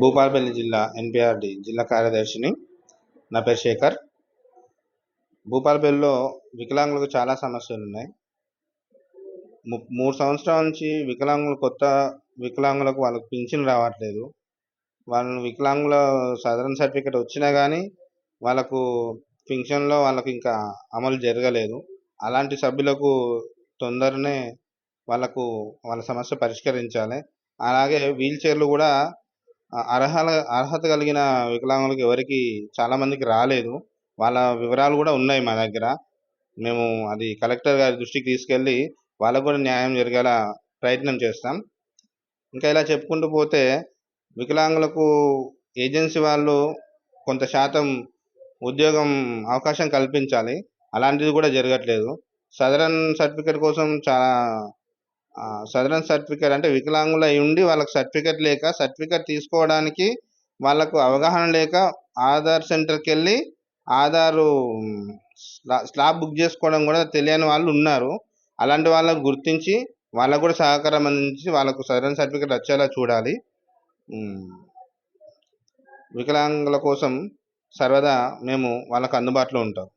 భూపాలపల్లి జిల్లా ఎన్పిఆర్డి జిల్లా కార్యదర్శిని. నా పేరు శేఖర్. భూపాలపల్లిలో వికలాంగులకు చాలా సమస్యలు ఉన్నాయి. 3 సంవత్సరాల నుంచి కొత్త వికలాంగులకు వాళ్ళకి పింఛన్ రావట్లేదు. వాళ్ళు వికలాంగుల సాధారణ సర్టిఫికేట్ వచ్చినా కానీ వాళ్ళకు పింఛన్లో వాళ్ళకి ఇంకా అమలు జరగలేదు. అలాంటి సభ్యులకు తొందరనే వాళ్ళ సమస్య పరిష్కరించాలి. అలాగే వీల్ చైర్లు కూడా అర్హత కలిగిన వికలాంగులకు ఎవరికి చాలా మందికి రాలేదు. వాళ్ళ వివరాలు కూడా ఉన్నాయి మా దగ్గర. మేము అది కలెక్టర్ గారి దృష్టికి తీసుకెళ్ళి వాళ్ళకు కూడా న్యాయం జరిగేలా ప్రయత్నం చేస్తాం. ఇంకా ఇలా చెప్పుకుంటూ పోతే వికలాంగులకు ఏజెన్సీ వాళ్ళు కొంత శాతం ఉద్యోగం అవకాశం కల్పించాలి. అలాంటిది కూడా జరగట్లేదు. సదరన్ సర్టిఫికేట్ కోసం సదరన్ సర్టిఫికేట్ అంటే వికలాంగులు అయి ఉండి వాళ్ళకి సర్టిఫికేట్ లేక, సర్టిఫికేట్ తీసుకోవడానికి వాళ్ళకు అవగాహన లేక ఆధార్ సెంటర్కి వెళ్ళి ఆధారు స్లాబ్ బుక్ చేసుకోవడం కూడా తెలియని వాళ్ళు ఉన్నారు. అలాంటి వాళ్ళకు గుర్తించి వాళ్ళకు కూడా సహకారం అందించి వాళ్ళకు సదరన్ సర్టిఫికేట్ వచ్చేలా చూడాలి. వికలాంగుల కోసం సర్వదా మేము వాళ్ళకు అందుబాటులో ఉంటాం.